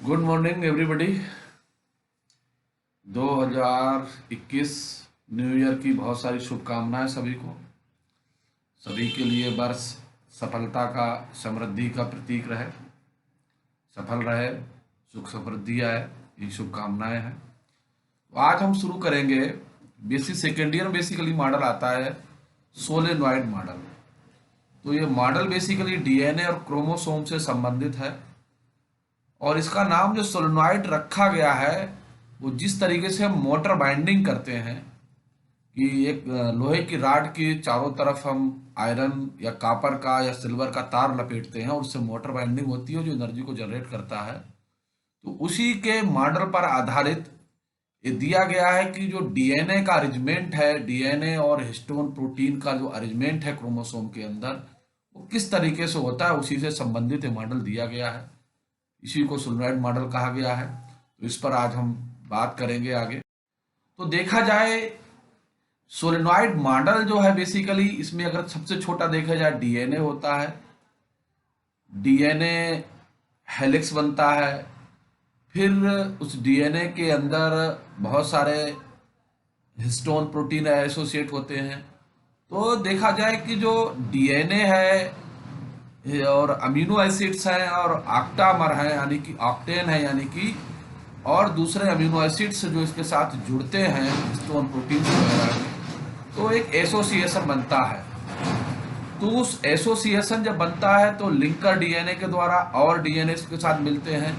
Good morning everybody. 2021 new year की बहुत सारी शुभकामनाएं सभी को। सभी के लिए वर्ष सफलता का, समृद्धि का प्रतीक रहे, सफल रहे, सुख समृद्धि आए, ये शुभकामनाएं हैं। तो आज हम शुरू करेंगे। Basic second year basically model आता है सोलेनॉइड मॉडल। तो ये मॉडल बेसिकली डीएनए और क्रोमोसोम से संबंधित है और इसका नाम जो सोलेनॉइड रखा गया है वो जिस तरीके से हम मोटर बाइंडिंग करते हैं कि एक लोहे की राड के चारों तरफ हम आयरन या कॉपर का या सिल्वर का तार लपेटते हैं और उससे मोटर बाइंडिंग होती है जो एनर्जी को जनरेट करता है। तो उसी के मॉडल पर आधारित ये दिया गया है कि जो डीएनए का अरेंजमेंट है, डीएनए और हिस्टोन प्रोटीन का जो अरेंजमेंट है क्रोमोसोम के अंदर, वो किस तरीके से होता है, उसी से संबंधित ये मॉडल दिया गया है। इसी को सोलेनॉइड मॉडल कहा गया है। तो इस पर आज हम बात करेंगे आगे। तो देखा जाए सोलेनॉइड मॉडल जो है बेसिकली इसमें अगर सबसे छोटा देखा जाए डीएनए होता है। डीएनए हेलिक्स बनता है, फिर उस डीएनए के अंदर बहुत सारे हिस्टोन प्रोटीन एसोसिएट होते हैं। तो देखा जाए कि जो डीएनए है और अमीनो एसिड्स हैं और ऑक्टामर हैं यानी कि ऑक्टेन है यानी कि और दूसरे अमीनो एसिड्स जो इसके साथ जुड़ते हैं हिस्टोन प्रोटीन वगैरह में, तो एक एसोसिएशन बनता है। तो उस एसोसिएशन जब बनता है तो लिंकर डीएनए के द्वारा और डीएनए के साथ मिलते हैं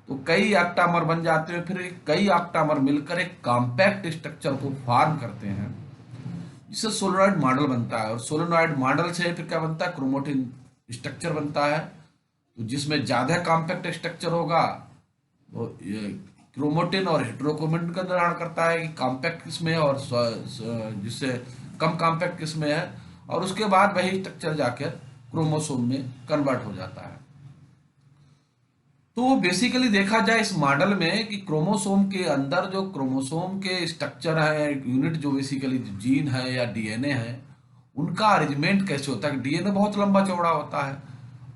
तो कई ऑक्टामर बन जाते हैं। फिर कई ऑक्टामर मिलकर एक कॉम्पैक्ट स्ट्रक्चर को फॉर्म करते हैं जिससे सोलेनॉइड मॉडल बनता है। और सोलेनॉइड मॉडल से फिर क्या बनता है, क्रोमैटिन स्ट्रक्चर बनता है। तो जिसमें ज्यादा कॉम्पैक्ट स्ट्रक्चर होगा वो क्रोमैटिन और हेटेरोक्रोमैटिन का निर्माण करता है कि कॉम्पैक्ट किस में है और जिससे कम कॉम्पैक्ट किस में है, और उसके बाद वही स्ट्रक्चर जाकर क्रोमोसोम में कन्वर्ट हो जाता है। तो बेसिकली देखा जाए इस मॉडल में कि क्रोमोसोम के अंदर जो क्रोमोसोम के स्ट्रक्चर है, यूनिट जो बेसिकली जीन है या डीएनए है, उनका अरेंजमेंट कैसे होता है। डीएनए बहुत लंबा चौड़ा होता है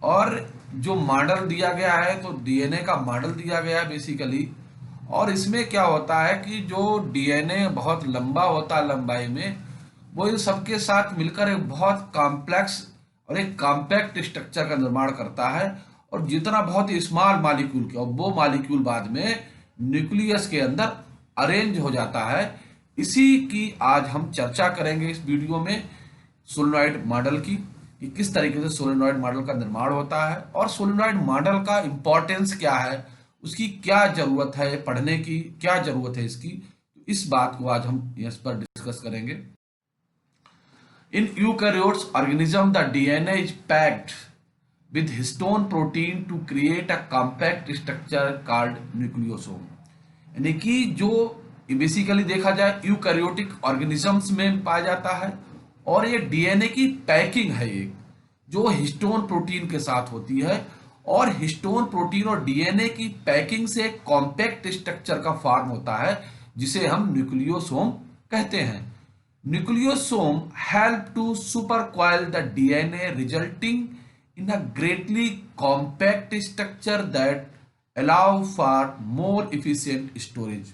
और जो मॉडल दिया गया है तो डीएनए का मॉडल दिया गया है बेसिकली। और इसमें क्या होता है कि जो डीएनए बहुत लंबा होता है लंबाई में, वो इन सबके साथ मिलकर एक बहुत कॉम्प्लेक्स और एक कॉम्पैक्ट स्ट्रक्चर का निर्माण करता है। और जितना बहुत ही स्मॉल मॉलिक्यूल के, और वो मॉलिक्यूल बाद में न्यूक्लियस के अंदर अरेंज हो जाता है। इसी की आज हम चर्चा करेंगे इस वीडियो में, सोलेनॉइड मॉडल की, कि किस तरीके से सोलेनॉइड मॉडल का निर्माण होता है और सोलेनॉइड मॉडल का इंपॉर्टेंस क्या है, उसकी क्या जरूरत है, पढ़ने की क्या जरूरत है इसकी। तो इस बात को आज हम इस पर डिस्कस करेंगे। In eukaryotes organism the DNA is packed with histone protein to create a compact structure called nucleosome। यानी कि जो बेसिकली देखा जाए यूकैरियोटिक ऑर्गेनिजम्स में पाया जाता है और ये डीएनए की पैकिंग है एक जो हिस्टोन प्रोटीन के साथ होती है। और हिस्टोन प्रोटीन और डीएनए की पैकिंग से एक कॉम्पैक्ट स्ट्रक्चर का फॉर्म होता है जिसे हम न्यूक्लियोसोम कहते हैं। Nucleosome help to super coil the DNA resulting in a greatly compact structure that allow for more efficient storage।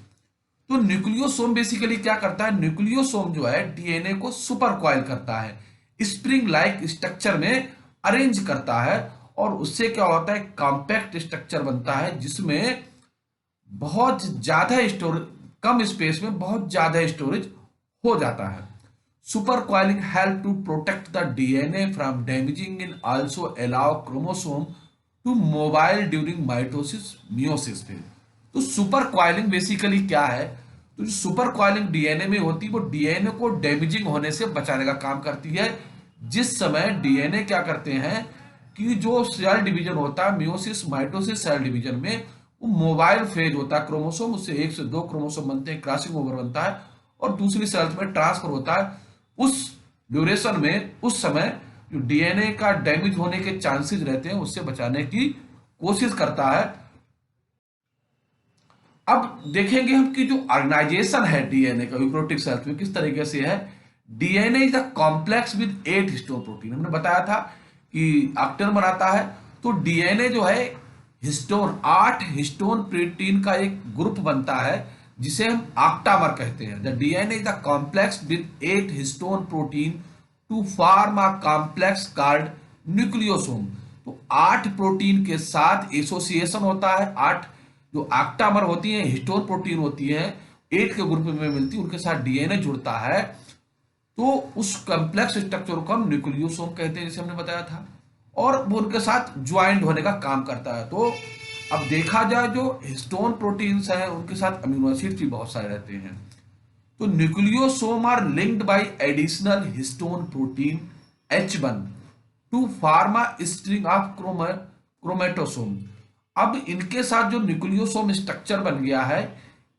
तो न्यूक्लियोसोम बेसिकली क्या करता है, न्यूक्लियोसोम जो है डीएनए को सुपर कॉइल करता है, स्प्रिंग लाइक स्ट्रक्चर में अरेंज करता है और उससे क्या होता है, कॉम्पैक्ट स्ट्रक्चर बनता है जिसमें बहुत ज्यादा स्टोरेज, कम स्पेस में बहुत ज्यादा स्टोरेज हो जाता है। Super coiling help to protect the DNA from damaging and also allow chromosome to mobile during mitosis meiosis phase। तो सुपर कॉइलिंग बेसिकली क्या है, तो जो सुपर कॉइलिंग डीएनए में होती है वो डीएनए को डैमेजिंग होने से बचाने का काम करती है। जिस समय डीएनए क्या करते हैं कि जो सेल डिवीजन होता है मियोसिस माइटोसिस सेल डिवीजन में, वो मोबाइल फेज होता है क्रोमोसोम, उससे 1 से 2 क्रोमोसोम बनते हैं, क्रॉसिंग ओवर बनता है और दूसरी सेल्स में ट्रांसफर होता है। उस ड्यूरेशन में, उस समय जो डीएनए का डैमेज होने के चांसेस रहते हैं उससे बचाने की कोशिश करता है। अब देखेंगे हम कि जो ऑर्गेनाइजेशन है डीएनए का यूकैरियोटिक सेल्स में किस तरीके से है। DNA is a complex with 8 histone protein. हमने बताया था कि ऑक्टेन बनाता है। तो डीएनए जो है हिस्टोन, 8 हिस्टोन प्रोटीन का एक ग्रुप बनता है जिसे हम ऑक्टामर कहते हैं। The DNA is the complex with 8 histone protein to form a complex called nucleosome. तो 8 प्रोटीन के साथ एसोसिएशन होता है। 8 जो ऑक्टामर होती हैं, हिस्टोन प्रोटीन होती हैं, 8 के ग्रुप में मिलती है, उनके साथ डीएनए जुड़ता है, तो उस कॉम्प्लेक्स स्ट्रक्चर को हम न्यूक्लियोसोम कहते हैं, जैसे हमने बताया था, और वो उनके साथ ज्वाइंट होने का काम करता है। तो अब देखा जाए जो हिस्टोन प्रोटीन्स हैं उनके साथ अमीनो एसिड्स भी बहुत सारे रहते हैं। तो nucleosome are linked by additional histone protein H1 to form a string of chromatosome. अब इनके साथ जो न्यूक्लियोसोम स्ट्रक्चर बन गया है,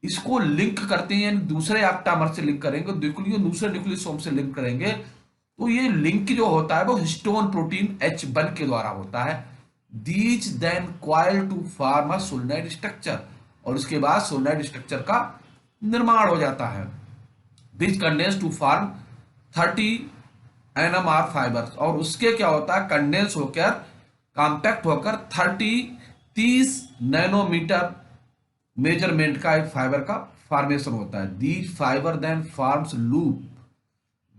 इसको लिंक करते हैं, यानी दूसरे ऑक्टामर से लिंक करेंगे, दूसरे न्यूक्लियोसोम से लिंक करेंगे, तो ये लिंक जो होता है वो हिस्टोन प्रोटीन H1 के द्वारा होता है। These then coil to form a solenoid structure, और उसके बाद सोलेनाइड स्ट्रक्चर का निर्माण हो जाता है। Which condense to form 30 NMR fibres, और उसके क्या होता है, कंडेंस होकर, कॉम्पैक्ट होकर 30 नैनोमीटर मेजरमेंट का एक फाइबर का फॉर्मेशन होता है। These fibre then forms loop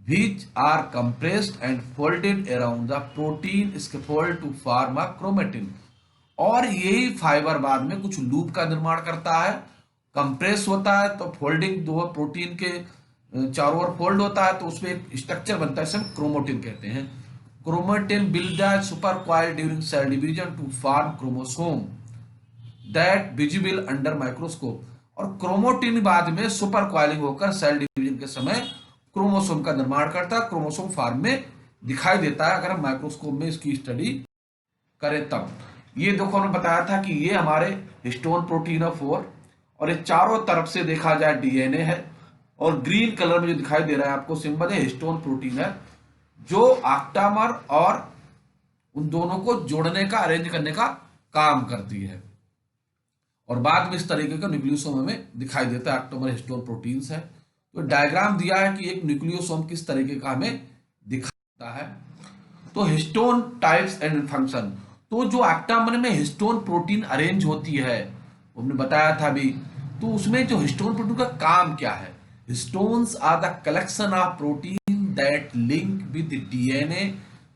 which are compressed and folded around the protein scaffold to form a chromatin। और यही फाइबर बाद में कुछ लूप का निर्माण करता है, कंप्रेस होता है, तो फोल्डिंग दो प्रोटीन के चारों ओर फोल्ड होता है, तो उसमें एक स्ट्रक्चर बनता है, इसे हम क्रोमोटिन कहते हैं। Chromatin build the super coil during cell division to form chromosome that visible under microscope. और क्रोमोटिन बाद में सुपर कॉइलिंग होकर सेल डिवीजन के समय क्रोमोसोम का निर्माण करता है, क्रोमोसोम फॉर्म में दिखाई देता है अगर हम माइक्रोस्कोप में इसकी स्टडी करें तब। ये देखो हमने बताया था कि ये हमारे हिस्टोन प्रोटीन है 4, और ये चारों तरफ से देखा जाए डीएनए है, और ग्रीन कलर में जो दिखाई दे रहा है आपको सिंबल है, हिस्टोन प्रोटीन है, जो ऑक्टामर और उन दोनों को जोड़ने का, अरेंज करने का काम करती है। और बाद में इस तरीके का न्यूक्लियोसोम हमें दिखाई देता है, ऑक्टामर हिस्टोन प्रोटीन्स है। तो डायग्राम दिया है कि एक न्यूक्लियोसोम किस तरीके का हमें दिखाता है। तो हिस्टोन टाइप्स एंड फंक्शन, तो जो ऑक्टामर में हिस्टोन प्रोटीन अरेंज होती है, हमने बताया था अभी, तो उसमें जो हिस्टोन प्रोटीन का काम क्या है। Histones are the collection of protein that link with DNA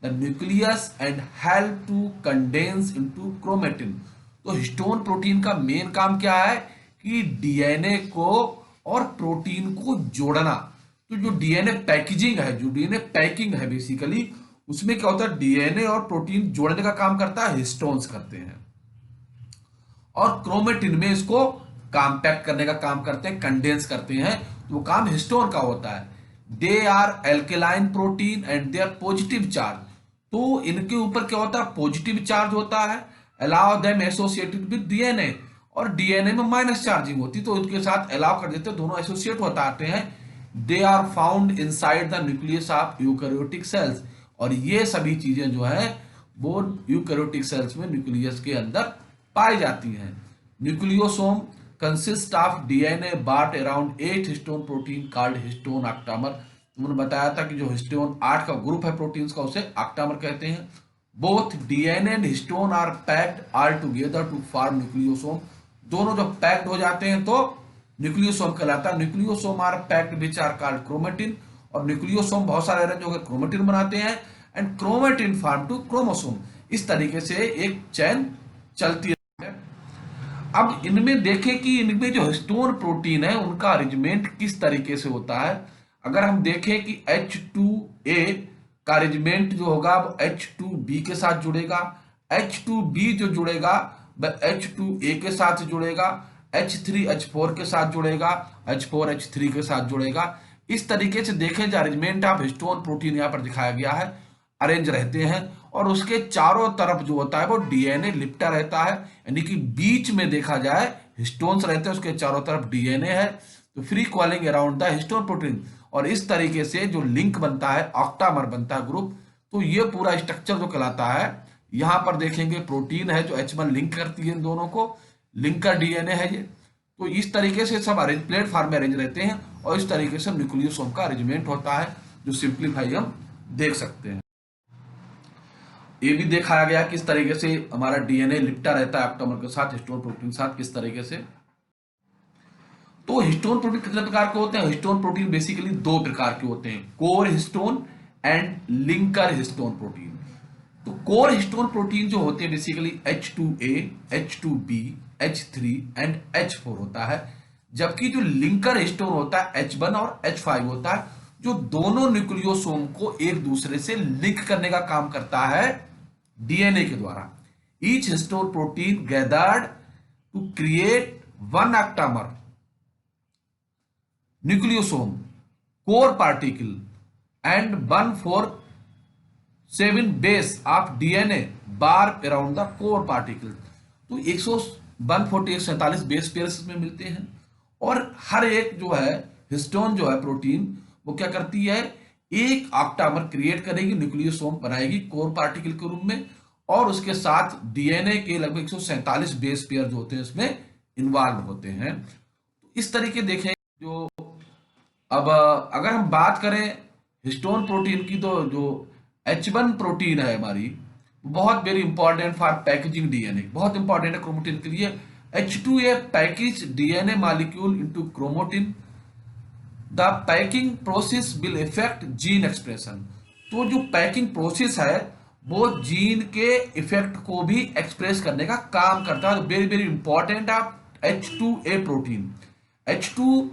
the nucleus and help to condense into chromatin. तो हिस्टोन प्रोटीन का मेन काम क्या है कि डीएनए को और प्रोटीन को जोड़ना। तो जो डीएनए पैकेजिंग है, जो डीएनए पैकिंग है बेसिकली, उसमें क्या होता है, डीएनए और प्रोटीन जोड़ने का काम करता है, हिस्टोन्स करते हैं, और क्रोमेटिन में इसको कॉम्पैक्ट करने का काम करते हैं, कंडेंस करते हैं, तो वो काम हिस्टोन का होता है। They are alkaline protein and they are positive charge. तो इनके ऊपर क्या होता है, पॉजिटिव चार्ज होता है, allow them associated with DNA, और डीएनए में माइनस चार्जिंग होती, तो उनके साथ अलाउ कर देते हैं, दोनों एसोसिएट होता आते हैं। They are found inside the nucleus of eukaryotic cells, और ये सभी चीजें जो है वो यूकैरियोटिक सेल्स में न्यूक्लियस के अंदर पाई जाती हैं। Nucleosome consist of DNA BART around 8 histone protein called histone octamer. तुमने बताया था कि जो हिस्टोन 8 का ग्रुप है प्रोटीन्स का, उसे ऑक्टामर कहते हैं। Both DNA and histone are packed all together to form nucleosome. दोनों जब पैक्ड हो जाते हैं तो न्यूक्लियोसोम कहलाता है। Nucleosome are packed which are called chromatin, और न्यूक्लियोसोम बहुत सारे अरेंज होकर क्रोमेटिन बनाते हैं, and chromatin form to chromosome. इस तरीके से एक चैन चलती है। अब इनमें देखें कि इनमें जो हिस्टोन प्रोटीन है उनका अरेंजमेंट किस तरीके से होता है। अगर हम देखें कि H2A का अरेंजमेंट जो होगा वो H2B के साथ जुड़ेगा, H2B जो जुड़ेगा वह H2A के साथ जुड़ेगा, H3H4 के साथ जुड़ेगा, H4H3 के साथ जुड़ेगा। इस तरीके से देखें जो अरेंजमेंट ऑफ हिस्टोन प्रोटीन यहाँ पर दिखाया गया है, अरेंज रहते हैं, और उसके चारों तरफ जो होता है वो डीएनए लिपटा रहता है, यानी कि बीच में देखा जाए हिस्टोन्स रहते हैं, उसके चारों तरफ डीएनए है, तो free calling around the histone protein. और इस तरीके से जो लिंक बनता है, ऑक्टामर बनता है ग्रुप, तो ये पूरा स्ट्रक्चर जो कहलाता है। यहां पर देखेंगे प्रोटीन है जो H1 लिंक करती है इन दोनों को, लिंक का डीएनए है ये। तो इस तरीके से सब अरेंज प्लेटफॉर्म में अरेंज रहते हैं, और इस तरीके से न्यूक्लियोसोम का अरेंजमेंट होता है, जो सिंप्लीफाई हम देख सकते हैं। ये भी दिखाया गया किस तरीके से हमारा डीएनए लिपटा रहता है ऑक्टामर के साथ, हिस्टोन प्रोटीन के साथ, किस तरीके से। तो हिस्टोन प्रोटीन कितने प्रकार के होते हैं? हिस्टोन प्रोटीन बेसिकली दो प्रकार के होते हैं, core histone and linker histone protein. तो कोर हिस्टोन प्रोटीन जो होते हैं basically H2A, H2B, H3 and H4 होता है, जबकि जो लिंकर हिस्टोन होता है H1 और H5 होता है, जो दोनों न्यूक्लियोसोम को एक दूसरे से लिंक करने का काम करता है डीएनए के द्वारा। Each histone protein gathered to create one octamer nucleosome core particle and 147 base of DNA bar around the core particle। तो 147 बेस पेयर्स में मिलते हैं और हर एक जो है हिस्टोन जो है प्रोटीन वो क्या करती है, एक ऑक्टामर क्रिएट करेगी, न्यूक्लियोसोम बनाएगी कोर पार्टिकल के रूप में, और उसके साथ डीएनए के लगभग 147 बेस पेयर जो होते हैं इसमें इन्वॉल्व होते हैं। तो इस तरीके देखें जो अब अगर हम बात करें हिस्टोन प्रोटीन की, तो जो H1 प्रोटीन है हमारी बहुत very important for packaging DNA, बहुत इंपॉर्टेंट है क्रोमोटिन के लिए। H2A package DNA molecule into chromatin, the packing process will effect gene expression. तो जो पैकिंग प्रोसेस है वो जीन के इफेक्ट को भी एक्सप्रेस करने का काम करता है। Very very important of H2A protein. H2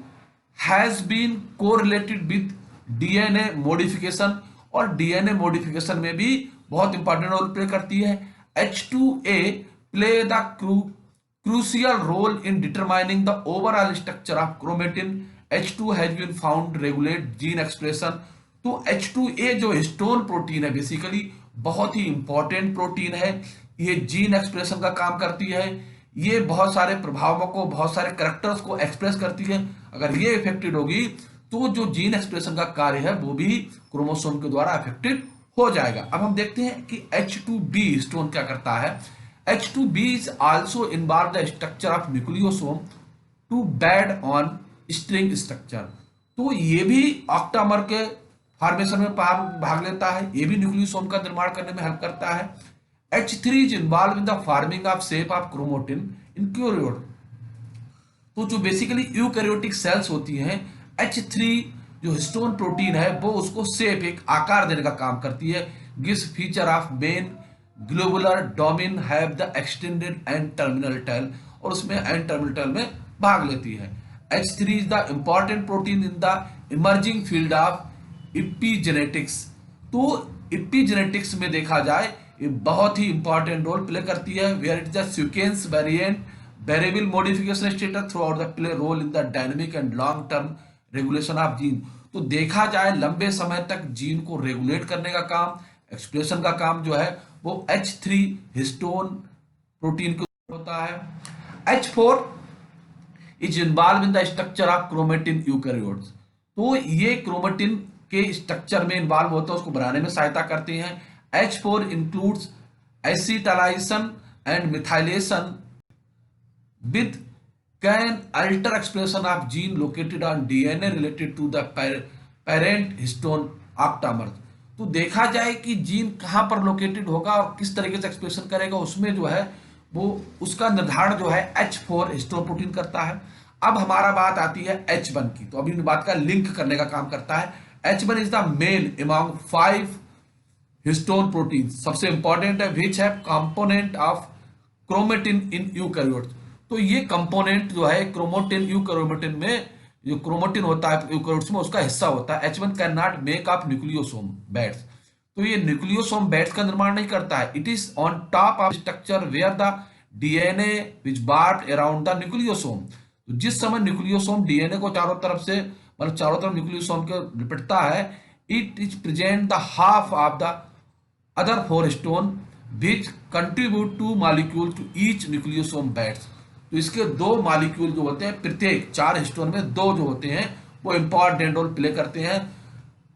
has been correlated with DNA modification, और डीएनए मॉडिफिकेशन में भी बहुत इंपॉर्टेंट रोल प्ले करती है। H2A play the crucial role in determining the overall structure of chromatin. H2 has been found regulate gene expression. तो H2A जो histone protein है basically बहुत ही इंपॉर्टेंट प्रोटीन है, ये जीन एक्सप्रेशन का काम करती है, ये बहुत सारे प्रभावों को, बहुत सारे करेक्टर्स को एक्सप्रेस करती है। अगर ये इफेक्टेड होगी तो जो जीन एक्सप्रेशन का कार्य है वो भी क्रोमोसोम के द्वारा अफेक्टेड हो जाएगा। अब हम देखते हैं कि H2B हिस्टोन क्या करता है। H2B is also involve the structure of nucleosome to bead on string structure. तो ये भी ऑक्टामर के फॉर्मेशन में भाग लेता है, ये भी न्यूक्लियोसोम का निर्माण करने में हेल्प करता है। H3 is involved in the forming of shape of chromatin in eukaryote. तो जो बेसिकली यूकैरियोटिक सेल्स होती हैं, H3 जो हिस्टोन प्रोटीन है वो उसको शेप, एक आकार देने का काम करती है। Gives feature of main globular domain have the extended end terminal tail, और उसमें एंड टर्मिनल टेल में भाग लेती है। H3 is the important protein in the emerging field of epigenetics। तो epigenetics में देखा जाए ये बहुत ही इंपॉर्टेंट रोल प्ले करती है, where it is the sequence variant variable modification status through the play role in the dynamic and long term regulation of gene. तो देखा जाए लंबे समय तक जीन को रेगुलेट करने का काम, एक्सप्रेशन का काम जो है वो H3 हिस्टोन प्रोटीन को होता है। H4 is involve in the structure of chromatin eukaryotes. तो ये क्रोमेटिन के स्ट्रक्चर में इन्वॉल्व होता है, उसको बनाने में सहायता करते हैं। H4 includes acetylation and methylation with can alter expression of gene located on DNA related to the parent histone octamer। तो देखा जाए कि जीन कहां पर लोकेटेड होगा और किस तरीके से एक्सप्रेशन करेगा, उसमें जो है वो उसका निर्धारण जो है H4 हिस्टोन प्रोटीन करता है। अब हमारा बात आती है H1 की, तो अभी बात का लिंक करने का काम करता है। H1 is the main among 5 histone protein, सबसे इंपॉर्टेंट है, विच है component of chromatin in eukaryote. तो ये कंपोनेंट जो है क्रोमोटिन यूकैरियोटिन में, जो क्रोमेटिन होता है यूकैरियोट्स में उसका हिस्सा होता है। H1 can not make of nucleosome beads. तो ये न्यूक्लियोसोम बैट्स का निर्माण नहीं करता है। It is on top of structure where the DNA which barred around the nucleosome. तो जिस समय न्यूक्लियोसोम डीएनए को चारों तरफ से, मतलब चारों तरफ न्यूक्लियोसोम के लिपटता है, it is present the half of the other 4 histone which contribute to molecule to each nucleosome beds। तो इसके 2 मॉलिक्यूल जो होते हैं, प्रत्येक 4 हिस्टोन में 2 जो होते हैं वो इंपॉर्टेंट रोल प्ले करते हैं।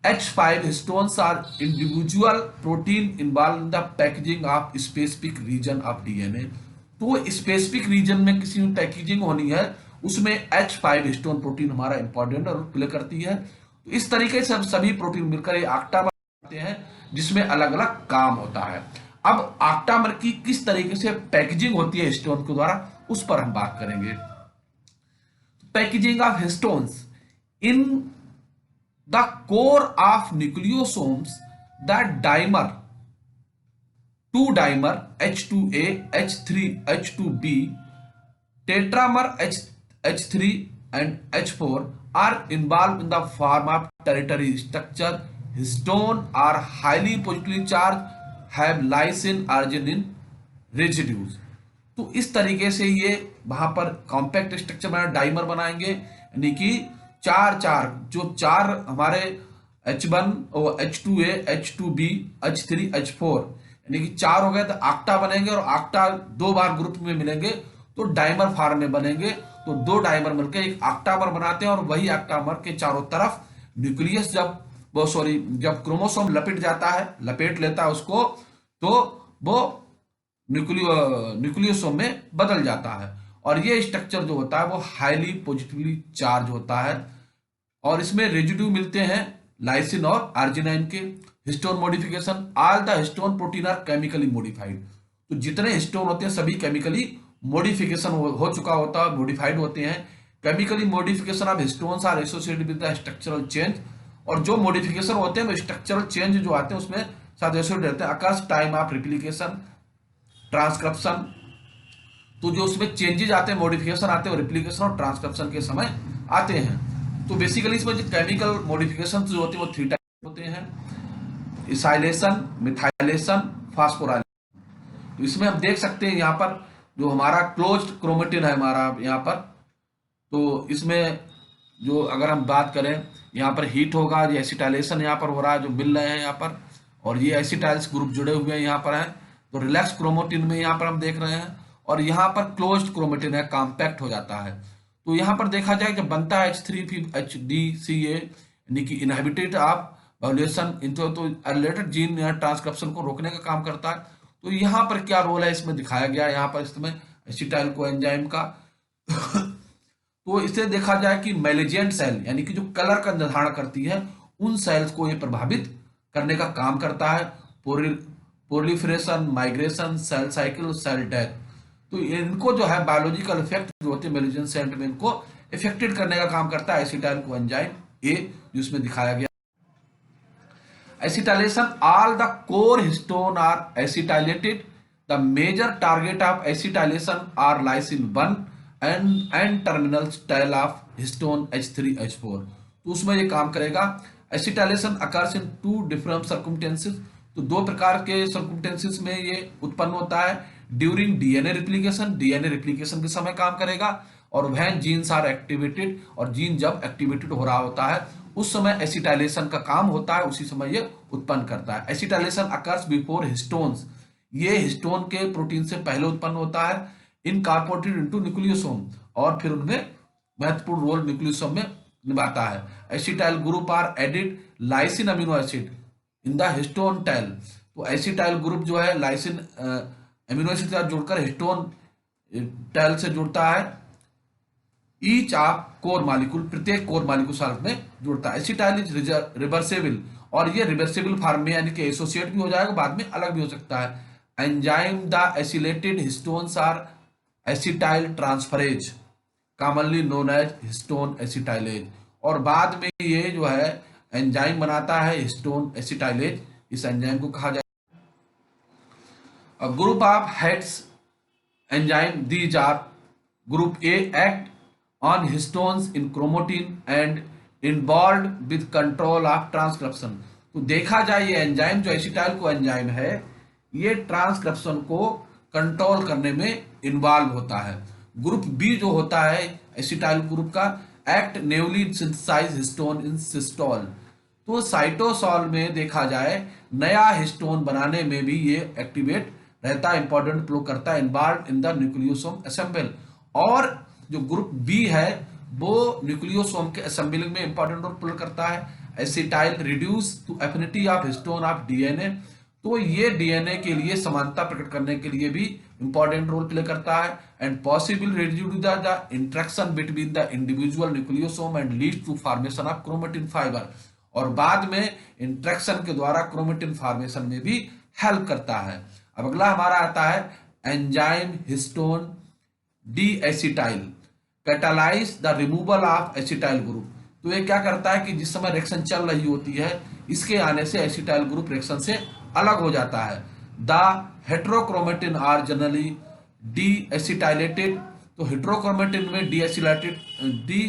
H5 histones are individual protein involve in the packaging of specific region of DNA. तो स्पेसिफिक रीजन में किसी में पैकेजिंग होनी है उसमें H5 हिस्टोन प्रोटीन हमारा इंपॉर्टेंट रोल प्ले करती है। तो इस तरीके से हम सभी प्रोटीन मिलकर ऑक्टा बनाते हैं जिसमें अलग अलग काम होता है। अब ऑक्टामर की किस तरीके से पैकेजिंग होती है हिस्टोन के द्वारा, उस पर हम बात करेंगे। Packaging of histones in the core of nucleosomes, the dimer, two dimer H2A, H3H2B, tetramer H3 and H4 are involved in the form of tertiary structure. Histone are highly positively charged, have lysine arginine residues. तो इस तरीके से ये वहां पर compact structure बना, dimer बनाएंगे, यानी कि चार चार जो चार हमारे H1 और H2A, H2B, H3, H4, यानी कि चार हो गए तो आक्टा बनेंगे, और आक्टा दो बार ग्रुप में मिलेंगे तो डाइमर फॉर्म में बनेंगे। तो दो डाइमर मिलकर एक ऑक्टामर बनाते हैं, और वही ऑक्टामर के चारों तरफ न्यूक्लियस जब क्रोमोसोम लपेट जाता है, लपेट लेता है उसको, तो वो न्यूक्लियोसोम में बदल जाता है। और ये स्ट्रक्चर जो होता है वो हाईली पॉजिटिवली चार्ज होता है, और इसमें रेजिड्यू मिलते हैं लाइसिन और आर्जिनाइन के। Histone modification, all the histone protein are chemically modified. तो जितने हिस्टोन होते हैं सभी केमिकली मॉडिफिकेशन हो चुका होता है, मॉडिफाइड होते हैं। Chemically modification of histones are associated with the structural change, और जो मॉडिफिकेशन होते हैं वो स्ट्रक्चरल चेंज जो आते हैं उसमें साथ एसोसिएटेड रहते हैं। Occurs time of replication, transcription, तो जो उसमें चेंजेज आते हैं, मॉडिफिकेशन आते हैं, रिप्लिकेशन और ट्रांसक्रिप्शन के समय आते हैं। तो बेसिकली इसमें जो केमिकल मॉडिफिकेशन जो होते हैं वो 3 टाइप होते हैं: इसाइलेशन, मिथाइलेशन, फास्फोराइलेशन। तो इसमें हम देख सकते हैं यहाँ पर जो हमारा क्लोज्ड क्रोमेटिन है हमारा यहाँ पर, तो इसमें जो अगर हम बात करें यहाँ पर हीट होगा, ये एसिटाइलेशन यहाँ पर हो रहा है जो मिल रहे हैं यहाँ पर, और ये एसिटाइल्स ग्रुप जुड़े हुए हैं यहाँ पर हैं। तो रिलैक्स क्रोमेटिन में यहाँ पर हम देख रहे हैं, और यहाँ पर क्लोज्ड क्रोमेटिन है, कॉम्पैक्ट हो जाता है। तो यहाँ पर देखा जाए जब बनता है H3 फिर HDCA, यानी कि इनहिबिटेड ऑफ वाल्यूएशन इनटू, तो रिलेटेड जीन या ट्रांसक्रिप्शन को रोकने का काम करता है। तो यहाँ पर क्या रोल है इसमें दिखाया गया है यहाँ पर इसमें एसिटाइल को एंजाइम का। तो इसे देखा जाए कि मैलेजेंट सेल, यानी कि जो कलर का निर्धारण करती है, उन सेल्स को ये प्रभावित करने का काम करता है। Proliferation, migration, cell cycle, cell death, तो इनको जो है बायोलॉजिकल इफेक्ट जो होते हैं मैलेजेंट सेल में, इनको इफेक्टेड करने का काम करता है एसिटाइल को एंजाइम ए, जिसमें दिखाया गया। Acetylation, all the core histone are acetylated. The major target of acetylation are lysine 1 and terminal tail of histone H3H4. तो उसमें ये काम करेगा। Acetylation occurs in 2 different circumstances. तो दो प्रकार के circumstances में ये उत्पन्न होता है। During DNA replication, DNA replication के समय काम करेगा, और व्हेन जीन्स आर एक्टिवेटेड, और जीन जब एक्टिवेटेड हो रहा होता है उस समय एसिटाइलेशन का काम होता है, उसी समय ये उत्पन्न करता है। एसिटाइलेशन अकर्स बिफोर हिस्टोन्स, ये हिस्टोन के प्रोटीन से पहले उत्पन्न होता है। इनकॉर्पोरेटेड इनटू न्यूक्लियोसोम, और फिर उनमें महत्वपूर्ण रोल न्यूक्लियोसोम में निभाता है। Acetyl group are added lysine amino acid in the histone tail. तो एसिटाइल ग्रुप जो है लाइसिन अमीनो एसिड के साथ जुड़कर हिस्टोन टेल से जुड़ता है। ईच ऑफ कोर मॉलिक्यूल, प्रत्येक कोर मॉलिक्यूल साथ में जुड़ता है। एसिटाइल इज रिवर्सेबल, और ये रिवर्सेबल फॉर्म में, यानी कि एसोसिएट भी हो जाएगा, बाद में अलग भी हो सकता है। Enzyme the acylated histones are acetyl transferase, commonly known as histone acetylase, और बाद में ये जो है एंजाइम बनाता है हिस्टोन एसिटाइलेज, इस एंजाइम को कहा जाए। A group of heads enzyme, these are group A, act on histones in chromatin and involved with control of transcription। तो देखा जाए ये एंजाइम जो एसिटाइल को एंजाइम है, ये ट्रांसक्रिप्शन को कंट्रोल करने में इन्वॉल्व होता है। ग्रुप बी जो होता है एसिटाइल ग्रुप का, एक्ट नेवली सिंथेसाइज हिस्टोन इन सिस्टोल। तो साइटोसॉल में देखा जाए नया हिस्टोन बनाने में भी ये एक्टिवेट रहता है, इंपॉर्टेंट प्ले करता है, involve in the nucleosome assemble. और जो ग्रुप बी है वो न्यूक्लियोसोम के असेंबलिंग में इंपॉर्टेंट रोल प्ले करता है। Acetyl reduce to affinity of histone of DNA, तो ये डीएनए के लिए समानता प्रकट करने के लिए भी इंपॉर्टेंट रोल प्ले करता है। And possible reduce the interaction between the individual nucleosome and lead to formation of chromatin fibre, और बाद में इंटरेक्शन के द्वारा क्रोमेटिन फॉर्मेशन में भी हेल्प करता है। अब अगला हमारा आता है enzyme histone D acetyl catalyse the removal of acetyl group. तो ये क्या करता है कि जिस समय रिएक्शन चल रही होती है, इसके आने से एसिटाइल ग्रुप रिएक्शन से अलग हो जाता है। The heterochromatin are generally deacetylated. तो हेट्रोक्रोमेटिन में डी एसिलाइटेड डी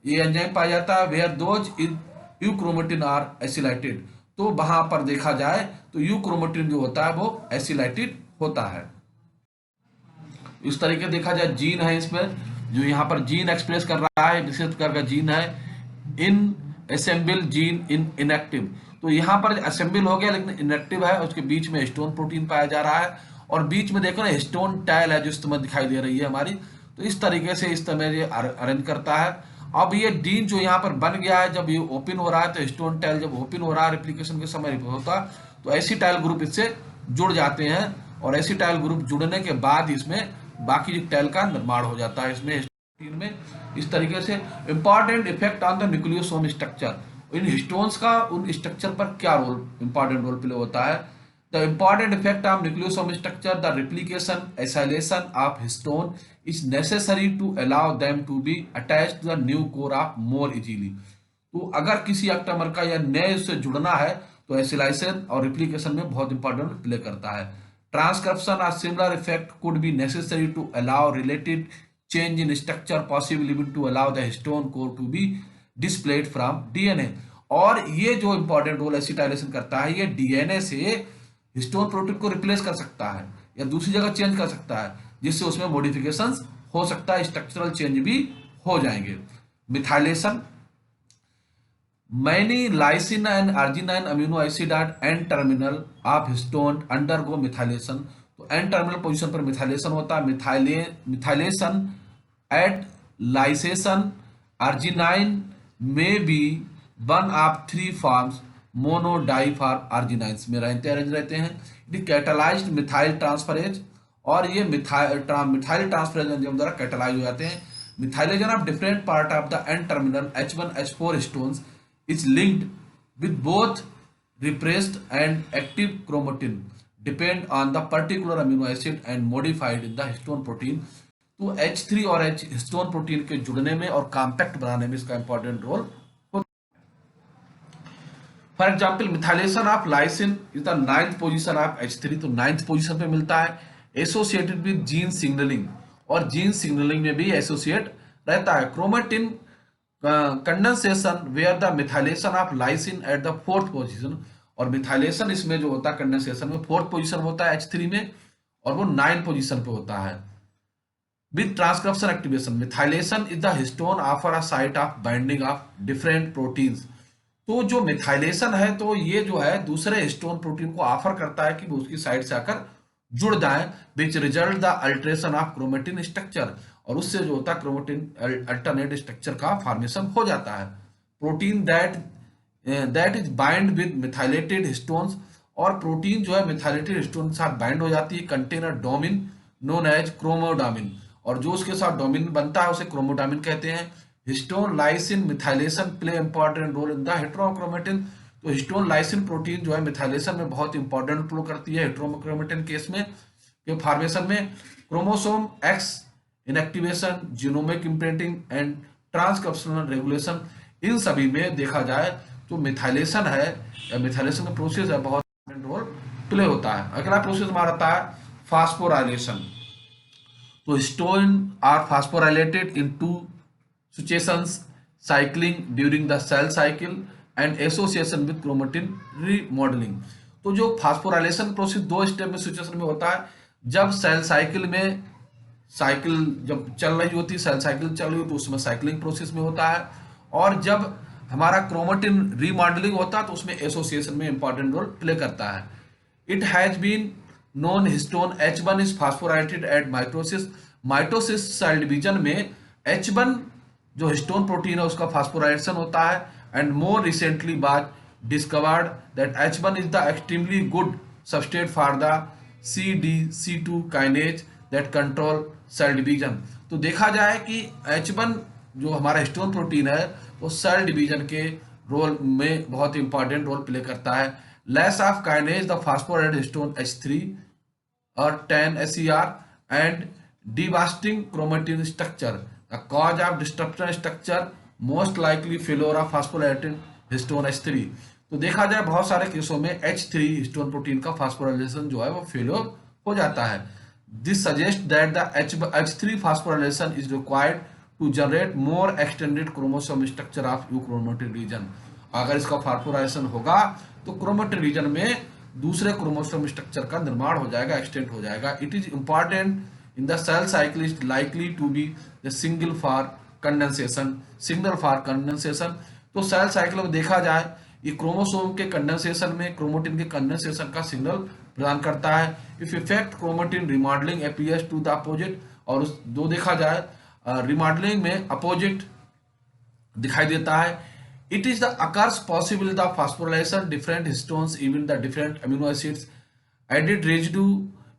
ये एंजाइम पाया जाता है। Where those in euchromatin are acetylated. तो वहां पर देखा जाए तो यूक्रोमेटिन जो होता है वो एसिलाइटेड होता है। इस तरीके देखा जाए जीन है इसमें, जो यहाँ पर जीन एक्सप्रेस कर रहा है, विशेष प्रकार का जीन है इन असेंबल जीन इन इनएक्टिव। तो यहाँ पर असेंबल हो गया लेकिन इनएक्टिव है, उसके बीच में हिस्टोन प्रोटीन पाया जा रहा है और बीच में देखो ना हिस्टोन टैल है जो इस समय दिखाई दे रही है हमारी। तो इस तरीके से इस समय ये अरेंज करता है। अब ये जीन जो यहाँ पर बन गया है, जब ये ओपन हो रहा है तो हिस्टोन टैल जब ओपन हो रहा है रेप्लिकेशन के समय होता तो एसिटाइल ग्रुप इससे जुड़ जाते हैं और एसिटाइल ग्रुप जुड़ने के बाद इसमें बाकी टैल का निर्माण हो जाता है इसमें में। इस तरीके से important effect on the nucleosome structure. In histones का उन स्ट्रक्चर पर क्या रोल इंपॉर्टेंट रोल प्ले होता है। The important effect on nucleosome structure the replication acylation of histone is necessary to allow them to be attached to the new core of more easily. तो अगर किसी octamer का या नए से जुड़ना है तो एसिलाइजेशन और रिप्लिकेशन में बहुत इंपॉर्टेंट प्ले करता है। ट्रांसक्रिप्शन और similar effect could be necessary to allow related change in structure possibly to allow the histone core to be displayed from DNA। और ये जो इंपॉर्टेंट रोल एसिटाइलेशन करता है, ये डीएनए से हिस्टोन प्रोटीन को रिप्लेस कर सकता है या दूसरी जगह चेंज कर सकता है, जिससे उसमें मॉडिफिकेशंस हो सकता है, स्ट्रक्चरल चेंज भी हो जाएंगे। Methylation many lysine and arginine amino acid at end terminal of histone undergo methylation। तो एन टर्मिनल पोजीशन पर मिथाइलेशन होता है। मिथाइलेशन एट लाइसेशन अर्जिनाइन में be one of three forms mono di form arginines में रहते हैं। ये catalysed methyl transferase और ये मिथाइल ट्रांसफरेज एंजाइम द्वारा कैटालाइज हो जाते हैं। Methylation of different part of the N terminal H1H4 histones is linked with both repressed and active chromatin depend on the particular amino acid and modified in the histone protein। तो H3 और H histone protein के जुड़ने में और compact बनाने में इसका important role होता है। For example methylation of lysine is the 9th position of H3। तो 9th पोजीशन पे मिलता है। एसोसिएटेड विद जीन सिग्नलिंग और जीन सिग्नलिंग में भी एसोसिएट रहता है। Chromatin condensation where the methylation of lysine at the 4th position. और मिथाइलेशन इसमें जो होता है कंडेंसेशन में 4th पोजीशन होता है H3 में और वो 9th पोजीशन पे होता है। With transcription activation methylation is the histone offer a site of binding of different proteins. तो जो मिथाइलेशन है तो ये जो है दूसरे हिस्टोन प्रोटीन को ऑफर करता है कि वो उसकी साइड से आकर जुड़ जाए, which result the alteration of chromatin structure. और उससे जो होता है क्रोमेटिन अल्टरनेट स्ट्रक्चर का फॉर्मेशन हो जाता है। Protein that is bind with methylated histones. और प्रोटीन जो है मिथाइलेटेड हिस्टोन के साथ बाइंड हो जाती है। Container domain known as chromodomain. और जो उसके साथ डोमिन बनता है उसे क्रोमोडामिन कहते हैं। Histone lysine methylation play important role in the heterochromatin. तो हिस्टोन लाइसिन प्रोटीन जो है मिथाइलेशन में बहुत इंपॉर्टेंट प्ले करती है हेट्रोक्रोमेटिन केस में के फॉर्मेशन में। Chromosome X inactivation genomic imprinting and transcriptional regulation, इन सभी में देखा जाए तो मिथाइलेशन है या मिथाइलेशन का प्रोसेस है बहुत इंपॉर्टेंट रोल प्ले होता है। अगला प्रोसेस हमारा आता है फास्फोराइलेशन। तो histone are phosphorylated in two situations cycling during the cell cycle and association with chromatin remodelling. तो जो फास्फोराइलेशन प्रोसेस 2 स्टेप में सिचुएशन में होता है। जब सेल साइकिल में साइकिल जब चल रही होती है, सेल साइकिल चल रही होती है तो उसमें साइक्लिंग प्रोसेस में होता है। और जब हमारा क्रोमेटिन रीमॉडलिंग होता है तो उसमें एसोसिएशन में इंपॉर्टेंट रोल प्ले करता है। It has been known histone H1 is phosphorylated at mitosis. Mitosis cell division में H1 जो हिस्टोन प्रोटीन है उसका फास्फोराइलेशन होता है। एंड मोर रिसेंटली बात discovered that H1 is the extremely good substrate for the CDC2 kinase that control cell division. तो देखा जाए कि H1 जो हमारा हिस्टोन प्रोटीन है वो सेल डिवीजन के रोल में बहुत इंपॉर्टेंट रोल प्ले करता है। Less of kinase the phosphorylated histone H3 or 10 SER and devasting chromatin structure. The cause of disruption structure most likely failure of phosphorylated histone H3. तो देखा जाए बहुत सारे केसों में H3 हिस्टोन प्रोटीन का फास्फोराइलेशन जो है वो फेलियर हो जाता है. This suggest that the H3 phosphorylation is required to generate more extended chromosome structure of euchromatic region. अगर इसका फास्फोराइलेशन होगा तो क्रोमेटिक रीजन में दूसरे क्रोमोसोम स्ट्रक्चर का निर्माण हो जाएगा, एक्सटेंड हो जाएगा. It is important in the cell cycle is likely to be the single for condensation, signal for condensation. तो सेल साइकिल में देखा जाए ये क्रोमोसोम के कंडेंसेशन में क्रोमेटिन के कंडेंसेशन का सिग्नल प्रदान करता है. If effect chromatin remodelling appears to the opposite, और उस दो देखा जाए रिमॉडलिंग में अपोजिट दिखाई देता है. It is the occurs possible the phosphorylation different histones even the different amino acids added residue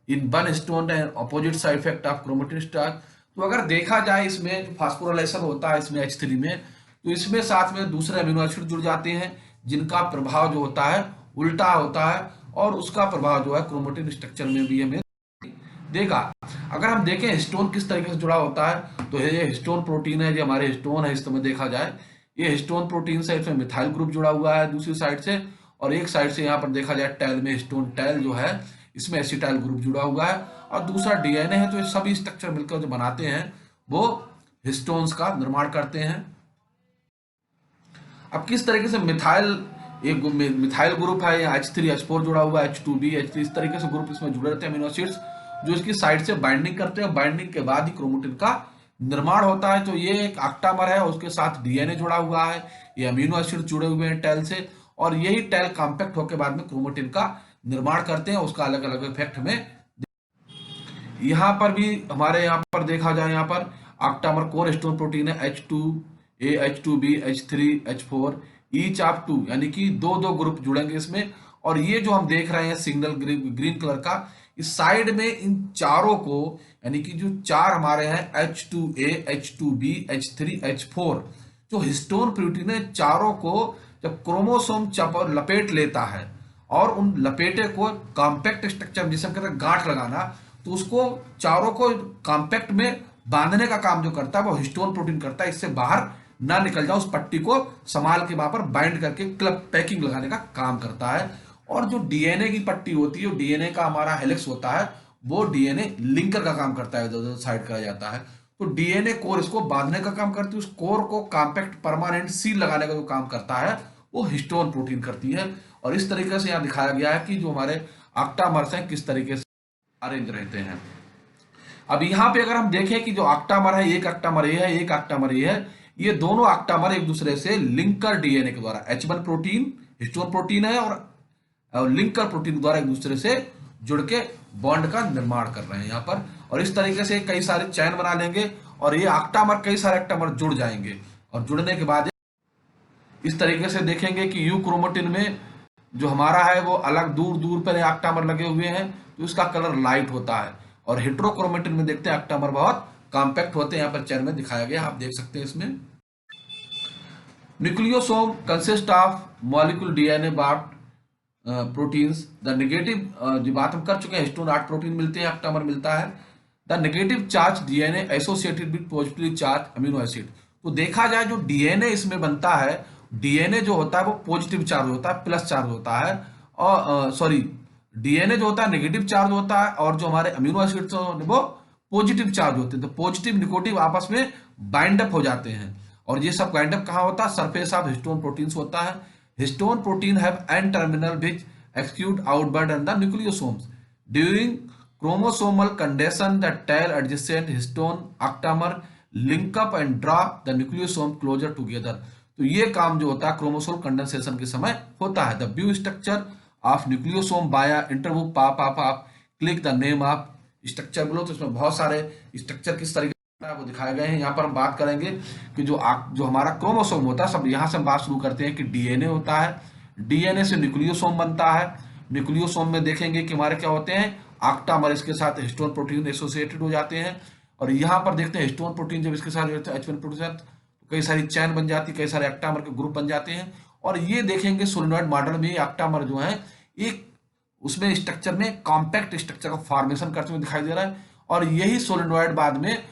in one histone and opposite side effect of chromatin starch. तो अगर देखा जाए इसमें जो फास्फोराइलेशन होता है इसमें H3 में, तो इसमें साथ में दूसरे अमीनो एसिड जुड़ जाते हैं जिनका प्रभाव जो होता है उल्टा होता है, और उसका प्रभाव जो है क्रोमेटिन स्ट्रक्चर में भी हमें देगा. अगर हम देखें हिस्टोन किस तरीके से जुड़ा होता है, तो ये हिस्टोन प्रोटीन है, जो हमारे हिस्टोन है, इस समय देखा जाए ये हिस्टोन प्रोटीन से इसमें मिथाइल ग्रुप जुड़ा हुआ है दूसरी साइड से, और एक साइड से यहाँ पर देखा जाए टेल में हिस्टोन टेल जो है इसमें एसिटाइल ग्रुप जुड़ा हुआ है, और दूसरा डीएनए है. तो ये सभी स्ट्रक्चर मिलकर जो बनाते हैं वो हिस्टोन्स का निर्माण करते हैं. अब किस तरीके से मिथाइल, एक मिथाइल ग्रुप है, H3H4 जुड़ा हुआ है, H2B H3, इस तरीके से ग्रुप इसमें जुड़े रहते हैं अमीनो एसिड्स जो इसकी साइड से बाइंडिंग करते हैं. बाइंडिंग के बाद ही क्रोमेटिन का निर्माण होता है. तो ये एक ऑक्टामर है, उसके साथ डीएनए जुड़ा हुआ है, ये अमीनो एसिड जुड़े हुए हैं टेल से, और यही टेल कॉम्पैक्ट होकर बाद में क्रोमेटिन का निर्माण करते हैं. उसका अलग अलग इफेक्ट में यहाँ पर भी हमारे यहाँ पर देखा जाए, यहाँ पर ऑक्टामर कोर स्टोन प्रोटीन है H2A H2B H3 H4 each of 2, यानी कि दो दो ग्रुप जुड़ेंगे इसमें. और ये जो हम देख रहे हैं सिग्नल ग्रीन कलर का, इस साइड में इन चारों को, यानी कि जो चार हमारे हैं H2A H2B H3 H4 जो हिस्टोन प्रोटीन है, चारों को जब क्रोमोसोम चपर लपेट लेता है और उन लपेटे को कॉम्पैक्ट स्ट्रक्चर जिसे हम कहते हैं गांठ लगाना, तो उसको चारों को कॉम्पैक्ट में बांधने का काम जो करता है वो हिस्टोन प्रोटीन करता है. इससे बाहर ना निकल जाए, उस पट्टी को संभाल के वहां पर बाइंड करके क्लब पैकिंग लगाने का काम करता है. और जो डीएनए की पट्टी होती है, डीएनए का हमारा हेलिक्स होता है, वो डीएनए लिंकर का काम करता है, इधर साइड करा जाता है. तो डीएनए कोर इसको बांधने का काम करती है, उस कोर को कॉम्पैक्ट परमानेंट सील लगाने का जो काम करता है वो हिस्टोन प्रोटीन करती है. और इस तरीके से यहाँ दिखाया गया है कि जो हमारे ऑक्टामर्स हैं किस तरीके से अरेंज रहते हैं. अब यहाँ पे अगर हम देखें कि जो ऑक्टामर है, एक ऑक्टामर ये है, एक ऑक्टामर ये है, ये दोनों ऑक्टामर एक दूसरे से लिंकर डीएनए के द्वारा, H1 प्रोटीन हिस्टोन प्रोटीन है और लिंकर प्रोटीन द्वारा एक दूसरे से जुड़ के बॉन्ड का निर्माण कर रहे हैं यहाँ पर. और इस तरीके से कई सारे चैन बना लेंगे और ये ऑक्टामर कई सारे ऑक्टामर जुड़ जाएंगे, और जुड़ने के बाद इस तरीके से देखेंगे कि यू क्रोमेटिन में जो हमारा है वो अलग दूर दूर पर ऑक्टामर लगे हुए हैं, तो इसका कलर लाइट होता है. और हेट्रोक्रोमेटिन में देखते हैं ऑक्टामर बहुत कॉम्पैक्ट होते हैं, यहाँ पर चैन में दिखाया गया, आप देख सकते हैं. इसमें nucleosome consist of molecule DNA BART proteins. The negative, जो बात हम कर चुके हैं, हिस्टोन 8 प्रोटीन मिलते हैं, ऑक्टामर मिलता है. The negative charge DNA associated with positively charge amino acid. तो देखा जाए जो डीएनए इसमें बनता है, डीएनए जो होता है वो पॉजिटिव चार्ज होता है, प्लस चार्ज होता है, और सॉरी डीएनए जो होता है नेगेटिव चार्ज होता है, और जो हमारे अमीनो एसिड्स वो पॉजिटिव चार्ज होते हैं. तो पॉजिटिव निगेटिव आपस में बाइंड अप हो जाते हैं, और ये सब बाइंड अप कहाँ होता है, सरफेस ऑफ हिस्टोन प्रोटीन्स होता है. Histone protein have an terminal which execute outward and the nucleosomes during chromosomal condension. The tail adjacent histone octamer link up and draw the nucleosome closer together. तो ये काम जो होता है chromosome condensation के समय होता है. The view structure of nucleosome बाया इंटरव्यू पाप आप click the name of structure बोलो, तो इसमें बहुत सारे स्ट्रक्चर किस तरीके से वो दिखाए गए हैं. यहाँ पर हम बात करेंगे कि जो हमारा क्रोमोसोम होता है, सब यहाँ से हम बात शुरू करते हैं कि डीएनए होता है, डीएनए से न्यूक्लियोसोम बनता है. न्यूक्लियोसोम में देखेंगे कि हमारे क्या होते हैं, ऑक्टामर इसके साथ हिस्टोन प्रोटीन एसोसिएटेड हो जाते हैं. और यहाँ पर देखते हैं हिस्टोन प्रोटीन जब इसके साथ H1 प्रोटीन, कई सारी चैन बन जाती है, कई सारे ऑक्टामर के ग्रुप बन जाते हैं. और ये देखेंगे सोलिनॉइड मॉडल में ऑक्टामर जो है एक उसमें स्ट्रक्चर में कॉम्पैक्ट स्ट्रक्चर का फॉर्मेशन करते हुए दिखाई दे रहा है, और यही सोलेनॉइड बाद में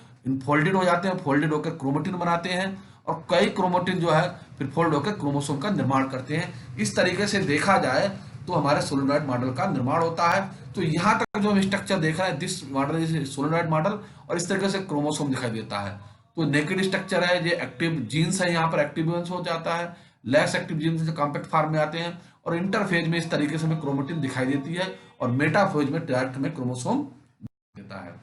फोल्डेड हो जाते हैं, फोल्डेड होकर क्रोमेटिन बनाते हैं, और कई क्रोमेटिन जो है फिर फोल्ड होकर क्रोमोसोम का निर्माण करते हैं। इस तरीके से देखा जाए तो हमारे सोलेनॉइड मॉडल का निर्माण होता है। तो यहाँ तक जो हम स्ट्रक्चर देख रहे हैं, this model is solenoid model, और इस तरीके से क्रोमोसोम दिखाई देता है। तो नेकेड स्ट्रक्चर है, ये एक्टिव जीन्स है, यहाँ पर एक्टिव हो जाता है, लेस एक्टिव जीन्स जो कॉम्पैक्ट फॉर्म में आते हैं, और इंटरफेज में इस तरीके से हमें क्रोमेटिन दिखाई देती है, और मेटाफेज में डायरेक्ट हमें क्रोमोसोम देता है।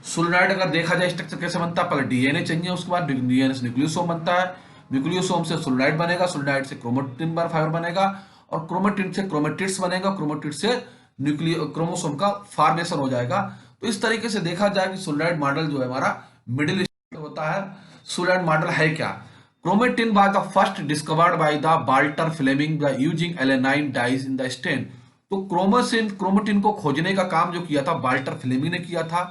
सोलेनॉइड अगर देखा जाए स्ट्रक्चर कैसे बनता है, पहले डीएनए चाहिए, उसके बाद डीएनए से न्यूक्लियोसोम बनता है, न्यूक्लियोसोम से सोलेनॉइड बनेगा, सोलेनॉइड से क्रोमेटिन फाइबर बनेगा, और क्रोमेटिन से क्रोमेटिड्स बनेगा, क्रोमेटिड से न्यूक्लियो क्रोमोसोम का फॉर्मेशन हो जाएगा। तो इस तरीके से देखा जाए कि सोलेनॉइड मॉडल जो है हमारा मिडिल होता है। सोलेनॉइड मॉडल है क्या? Chromatin was the first discovered by the Walter Flemming by using aniline dyes in the stain. तो क्रोमेटिन को खोजने का काम जो किया था वाल्टर फ्लेमिंग ने किया था,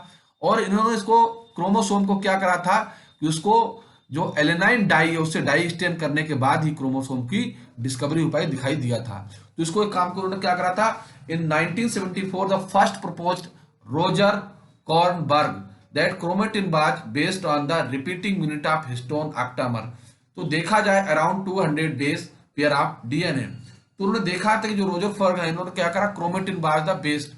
और इन्होंने इसको क्रोमोसोम को क्या करा था कि उसको जो एलेनाइन डाई है उससे डाई स्टेन करने के बाद ही क्रोमोसोम की डिस्कवरी उपाय दिखाई दिया था। तो इसको एक काम को उन्होंने क्या करा था, इन 1974 the first proposed Roger Kornberg that chromatin was based on the repeating unit of histone octamer. तो देखा जाए around 200 base pair of DNA. तो उन्होंने देखा था कि जो रोजर फर्ग है इन्होंने क्या करा, क्रोमेटिन वाज द बेस्ड,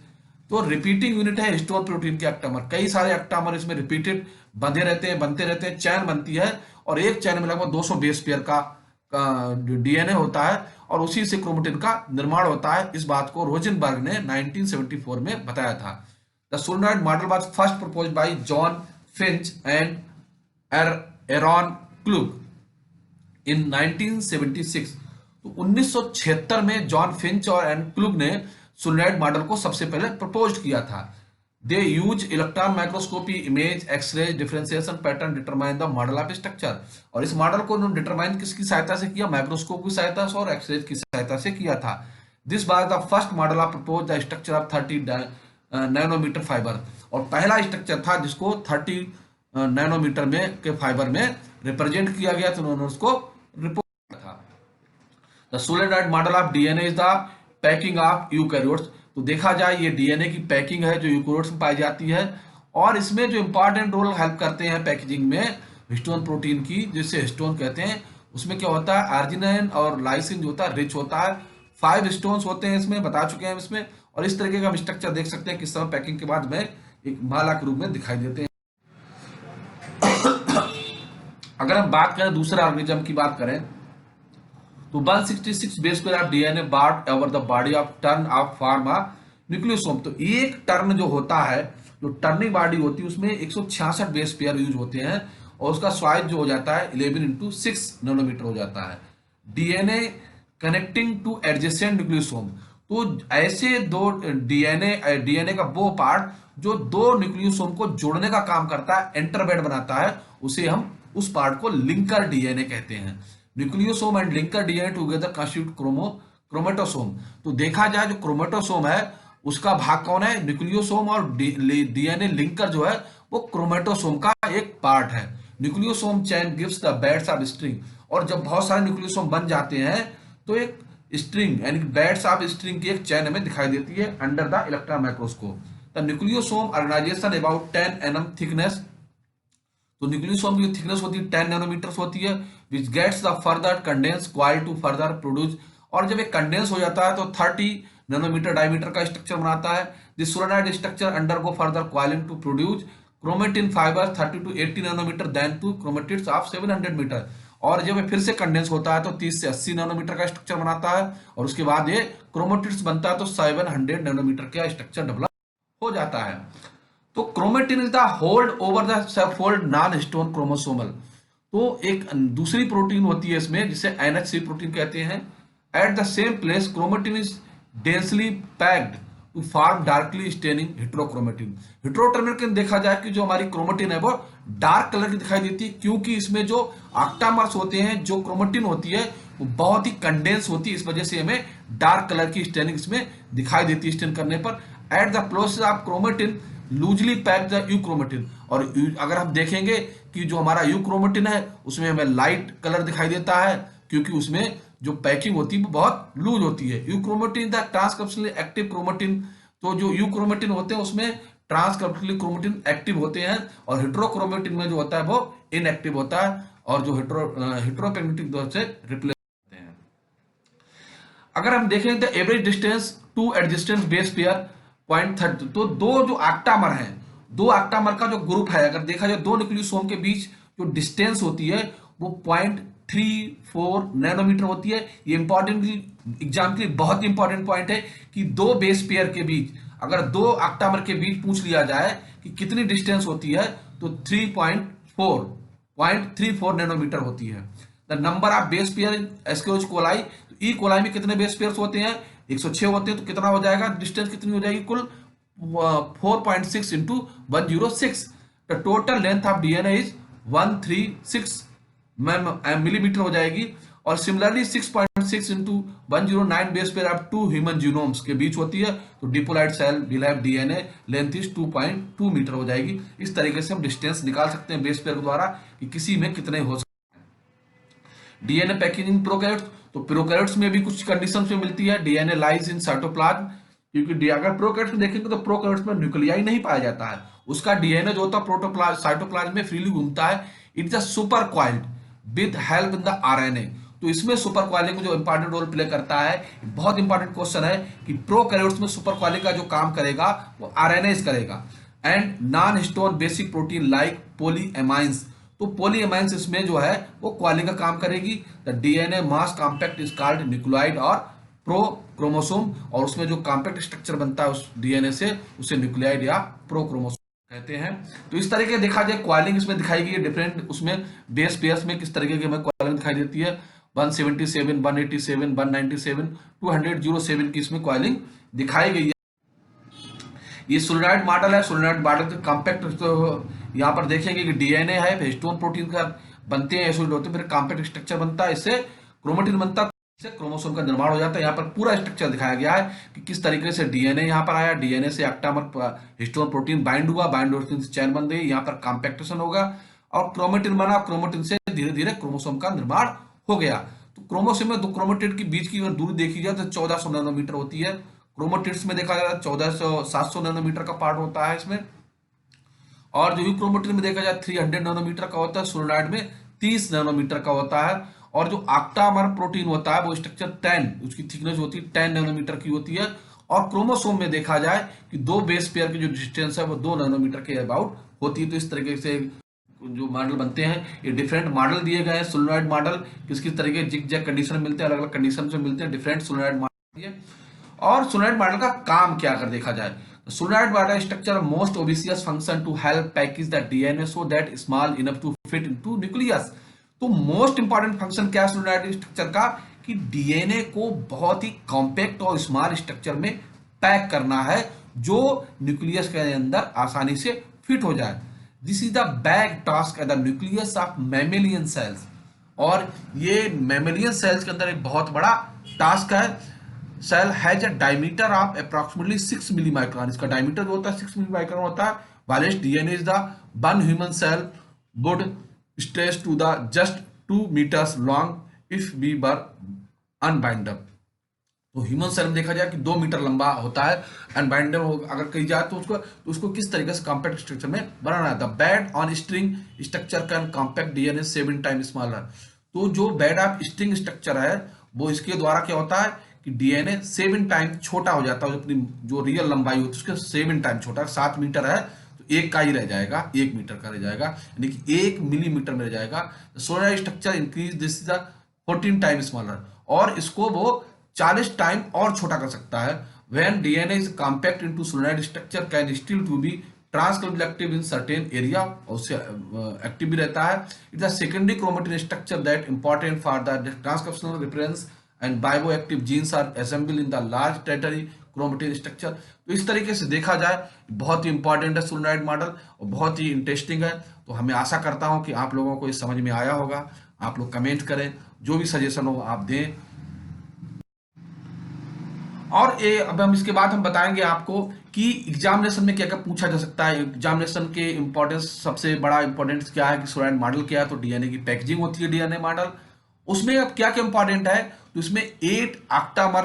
तो रिपीटिंग यूनिट है हिस्टोन प्रोटीन के एक्टामर, कई सारे एक्टामर इसमें रिपीटेड बंधे रहते हैं, बनते रहते हैं, चैन बनती है, और एक चैन में लगभग 200 बेस पेयर का डीएनए होता है, और उसी से क्रोमेटिन का निर्माण होता है। इस बात को रोजनबर्ग ने 1974 में बताया था। The solenoid model was first proposed by John Finch and Aaron Klug in 1976। तो 1976 में जॉन फिंच और एन क्लूग ने सोलेनॉइड मॉडल को सबसे पहले प्रपोज किया था। They use electron microscopy image X-ray differentiation pattern determine the model of structure. और इस मॉडल को उन्होंने डिटरमाइन किसकी सहायता से किया, माइक्रोस्कोप की सहायता से और एक्सरे की सहायता से किया था। This was the first model of propose the structure of 30 nanometre fibre, और पहला स्ट्रक्चर था जिसको 30 नैनोमीटर में के फाइबर में रिप्रेजेंट किया गया, तो उन्होंने उसको रिपोर्ट किया था। The solenoid model of DNA is the packing of eukaryotes. तो देखा जाए ये डीएनए की पैकिंग है जो यूकैरियोट्स में पाई जाती है, और इसमें जो इंपॉर्टेंट रोल हेल्प करते हैं पैकेजिंग में हिस्टोन प्रोटीन की, जिसे हिस्टोन कहते हैं, उसमें क्या होता है, आर्जिनिन और लाइसिन जो होता है रिच होता है, 5 हिस्टोन्स होते हैं इसमें, बता चुके हैं इसमें। और इस तरीके का हम स्ट्रक्चर देख सकते हैं किस तरह पैकिंग के बाद में एक माला के रूप में दिखाई देते हैं। अगर हम बात करें दूसरे ऑर्गेनिज्म की बात करें तो 166 base pair of DNA BART over the body of turn off form of nucleosome. तो एक टर्न जो होता है, जो टर्निंग बॉडी होती है उसमें 166 बेस पेयर यूज होते हैं, और उसका साइज जो हो जाता है 11x6 नैनोमीटर हो जाता है। DNA connecting two adjacent nucleosome. तो ऐसे दो डीएनए का वो पार्ट जो दो न्यूक्लियोसोम को जोड़ने का काम करता है, एंटरबेड बनाता है, उसे हम उस पार्ट को लिंकर डीएनए कहते हैं। Nucleosome and linker DNA together constitute chromatosome. तो देखा जाए जो क्रोमेटोसोम है उसका भाग कौन है, न्यूक्लियोसोम, और डीएनए लिंकर जो है वो क्रोमेटोसोम का एक पार्ट है। Nucleosome chain gives the beads of string. और जब बहुत सारे न्यूक्लियोसोम बन जाते हैं तो एक स्ट्रिंग यानी बैड्स ऑफ स्ट्रिंग की एक चैन हमें दिखाई देती है under the electron microscope. The nucleosome organisation about 10 nm thickness. तो न्यूक्लियोसोम की थिकनेस होती है 10 नैनोमीटर होती है, which gets the further condense coil to further produce. और जब ये कंडेंस हो जाता है तो 30 नैनोमीटर डायमीटर का स्ट्रक्चर बनाता है। This solenoid structure undergo further coiling to produce chromatin fibre 30 to 80 nanometre then to chromatids of 700 metre. और जब ये फिर से कंडेंस होता है तो 30 से 80 नैनोमीटर का स्ट्रक्चर बनाता है, और उसके बाद ये क्रोमेटिड्स बनता है तो 700 नैनोमीटर का स्ट्रक्चर डेवलप हो जाता है। तो chromatin is the hold over the subfold non histone chromosomal. तो एक दूसरी प्रोटीन होती है इसमें जिसे NH3 प्रोटीन कहते हैं। At the same place chromatin is densely packed to form darkly staining heterochromatin. Heterochromatin देखा जाए कि जो हमारी क्रोमेटिन है वो डार्क कलर की दिखाई देती है, क्योंकि इसमें जो ऑक्टामर्स होते हैं, जो क्रोमेटिन होती है वो बहुत ही कंडेंस होती है, इस वजह से हमें डार्क कलर की स्टेनिंग इसमें दिखाई देती है स्टेन करने पर। At the process of chromatin loosely packed the euchromatin. और अगर हम देखेंगे कि जो हमारा यूक्रोमेटिन है उसमें हमें लाइट कलर दिखाई देता है, क्योंकि उसमें जो पैकिंग होती है वो बहुत लूज होती है। Euchromatin the transcriptionally active chromatin, तो जो यूक्रोमेटिन होते हैं उसमें ट्रांसक्रिप्शनली क्रोमेटिन एक्टिव होते हैं, और हेट्रोक्रोमेटिन में जो होता है वो इनएक्टिव होता है, और जो हेट्रोपैगमेटिक दो से रिप्लेस होते हैं। अगर हम देखें तो average distance to adjacent base pair 0.30, तो दो जो आक्टामर हैं, दो आक्टामर का जो ग्रुप है, अगर देखा जाए दो न्यूक्लियोसोम के बीच जो डिस्टेंस होती है वो 0.34 नैनोमीटर होती है। ये इंपॉर्टेंट एग्जाम के लिए बहुत इंपॉर्टेंट पॉइंट है कि दो बेस पेयर के बीच, अगर दो आक्टामर के बीच पूछ लिया जाए कि कितनी डिस्टेंस होती है तो 0.34 नैनोमीटर होती है। The number of base pair in Escherichia coli, तो ई कोलाई में कितने बेस पेयर्स होते हैं, 106 होते हैं, तो कितना हो जाएगा, डिस्टेंस कितनी हो जाएगी, कुल 4.6 into 106। The total length of DNA is 136 millimetre हो जाएगी। और similarly 6.6 into 109 base pair of two human genomes के बीच होती है, तो diploid cell will DNA length is 2.2 metre हो जाएगी। इस तरीके से हम डिस्टेंस निकाल सकते हैं बेस पेयर के द्वारा कि किसी में कितने हो सकते हैं। डीएनए पैकेजिंग प्रोकैरियोट्स, तो प्रोकैरियोट्स में भी कुछ कंडीशंस में मिलती है। डीएनए लाइज इन साइटोप्लाज्म, क्योंकि अगर प्रोकैरियोट्स में देखेंगे तो प्रोकैरियोट्स में न्यूक्लियाई नहीं पाया जाता है, उसका डीएनए जो होता है प्रोटोप्लाज्म साइटोप्लाज्म में फ्रीली घूमता है। It's a super coiled with help in the RNA, तो इसमें सुपर क्वाइलिंग जो इंपॉर्टेंट रोल प्ले करता है, बहुत इंपॉर्टेंट क्वेश्चन है कि प्रोकैरियोट्स में सुपर क्वाइलिंग का जो काम करेगा वो आरएनए करेगा। And non histone basic protein like polyamines, तो पॉलीएमाइंस इसमें जो है वो क्वाइलिंग का काम करेगी। The DNA mass compact is called nucleoid और प्रो क्रोमोसोम, और उसमें जो कॉम्पैक्ट स्ट्रक्चर बनता है उस डीएनए से उसे न्यूक्लियोइड या प्रो क्रोमोसोम कहते हैं। तो इस तरीके देखा जाए क्वाइलिंग इसमें दिखाई गई है डिफरेंट, उसमें बेस पेयर्स में किस तरीके की हमें क्वाइलिंग दिखाई देती है। 177, 187, 197, 207 की इसमें क्वाइलिंग दिखाई गई है। ये सोलेनॉइड मॉडल है। सोलेनॉइड मॉडल का कॉम्पैक्ट, तो यहाँ पर देखेंगे कि डीएनए है, हिस्टोन प्रोटीन का बनते हैं, एसिड होते हैं, फिर कॉम्पैक्ट स्ट्रक्चर बनता है, इससे क्रोमेटिन बनता है, इससे क्रोमोसोम का निर्माण हो जाता है। यहाँ पर पूरा स्ट्रक्चर दिखाया गया है कि किस तरीके से डीएनए यहाँ पर आया, डीएनए से ऑक्टामर हिस्टोन प्रोटीन बाइंड हुआ, बाइंड होने से चैन बन गई, यहाँ पर कॉम्पैक्टेशन होगा और क्रोमेटिन बना, क्रोमेटिन से धीरे धीरे क्रोमोसोम का निर्माण हो गया। तो क्रोमोसोम में दो क्रोमेटिड के बीच की अगर दूरी देखी जाए तो 1400 नैनोमीटर होती है। क्रोमेटिड्स में देखा जाए 700 नैनोमीटर का पार्ट होता है इसमें, और जो यूक्रोमेटिन में देखा जाए 300 नैनोमीटर का होता है, सोलेनॉइड में 30 नैनोमीटर का होता है। और जो ऑक्टामर प्रोटीन होता है वो स्ट्रक्चर 10, उसकी थिकनेस होती है 10 नैनोमीटर की होती है। और क्रोमोसोम में देखा जाए कि दो बेस पेयर की जो डिस्टेंस है वो 2 नैनोमीटर के अबाउट होती है। तो इस तरीके से जो मॉडल बनते हैं, ये डिफरेंट मॉडल दिए गए हैं। सोलेनॉइड मॉडल किस किस तरीके जिग जैग कंडीशन मिलते हैं, अलग अलग कंडीशन में मिलते हैं, डिफरेंट सोलेनॉइड मॉडल। और सोलेनॉइड मॉडल का काम क्या अगर देखा जाए, solenoid model structure most obvious function to help package the DNA so that small enough to fit into nucleus. तो मोस्ट इंपॉर्टेंट फंक्शन क्या है सोलेनॉइड स्ट्रक्चर का, कि डीएनए को बहुत ही कॉम्पैक्ट और स्मॉल स्ट्रक्चर में पैक करना है जो न्यूक्लियस के अंदर आसानी से फिट हो जाए। This is the bag task at the nucleus of mammalian cells, और ये मैमेलियन सेल्स के अंदर एक बहुत बड़ा टास्क है। Cell has a diameter of approximately 6 milli micron, इसका डायमीटर जो होता है 6 मिली माइक्रोन होता है। While DNA is the one human cell would stretch to the just 2 metres long if we were unbind up. तो ह्यूमन सेल में देखा जाए कि 2 मीटर लंबा होता है, अनबाइंडअप अगर कही जाए तो उसको किस तरीके से कॉम्पैक्ट स्ट्रक्चर में बनाना है। The bed on string structure can compact DNA 7 time smaller. तो जो बेड ऑफ स्ट्रिंग स्ट्रक्चर है वो इसके द्वारा क्या होता है कि डीएनए 7 टाइम छोटा हो जाता है, अपनी जो रियल लंबाई होती है उसके 7 टाइम छोटा। 7 मीटर है तो एक का ही रह जाएगा, 1 मीटर का रह जाएगा, यानी कि 1 मिलीमीटर में रह जाएगा। Solar structure increase this is 14 time smaller, और इसको वो 40 टाइम और छोटा कर सकता है। When DNA is compact into solenoid structure can still to be transcriptional active in certain area, और उससे एक्टिव भी रहता है। It's a secondary chromatin structure that important for the transcriptional reference and bioactive genes are assemble in the large territory chromatin structure. तो इस तरीके से देखा जाए बहुत ही इंपॉर्टेंट है सोलेनॉइड मॉडल और बहुत ही इंटरेस्टिंग है। तो हमें आशा करता हूं कि आप लोगों को इस समझ में आया होगा। आप लोग कमेंट करें, जो भी सजेशन हो आप दें। और ये अब हम इसके बाद हम बताएंगे आपको कि एग्जामिनेशन में क्या क्या पूछा जा सकता है। एग्जामिनेशन के इंपॉर्टेंस, सबसे बड़ा इंपॉर्टेंस क्या है कि सोलेनॉइड मॉडल क्या है, तो डीएनए की पैकेजिंग होती है डीएनए मॉडल, उसमें अब क्या क्या इंपॉर्टेंट है, तो इसमें 8 ऑक्टामर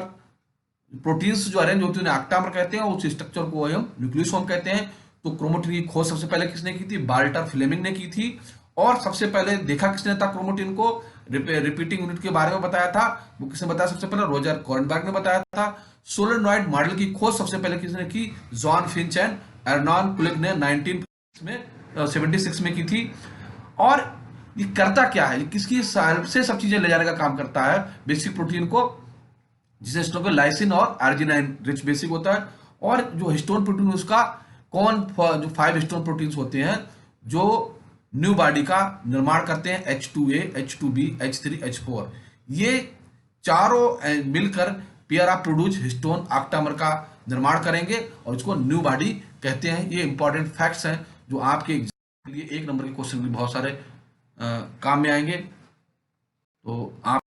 प्रोटीन्स जो अरेंज होती है उन्हें ऑक्टामर कहते हैं, और उस स्ट्रक्चर को हम न्यूक्लियोसोम कहते हैं। तो क्रोमोटिन की खोज सबसे पहले किसने की थी? वाल्टर फ्लेमिंग ने की थी। और सबसे पहले देखा किसने था क्रोमोटिन को? रिपीटिंग यूनिट के बारे में बताया था, वो किसने बताया? सबसे पहले रॉजर कॉर्नबर्ग ने बताया था। सोलेनॉइड मॉडल की खोज सबसे पहले किसने की? जॉन फिंच एंड एर्नॉन कुलिग ने 1976 में की थी। और ये करता क्या है, ये किसकी हेल्प से सब चीजें ले जाने का काम करता है? बेसिक प्रोटीन को, जिसे हिस्टोन को लाइसिन और आर्जिनाइन रिच बेसिक होता है। और जो हिस्टोन प्रोटीन उसका जो 5 हिस्टोन प्रोटीन्स होते हैं जो न्यू बॉडी का निर्माण करते हैं, H2A, H2B, H3, H4, ये चारों मिलकर pair of produce histone octamer का निर्माण करेंगे और इसको न्यू बॉडी कहते हैं। ये इंपॉर्टेंट फैक्ट्स हैं जो आपके एग्जाम के लिए 1 नंबर के क्वेश्चन भी बहुत सारे काम में आएंगे। तो आप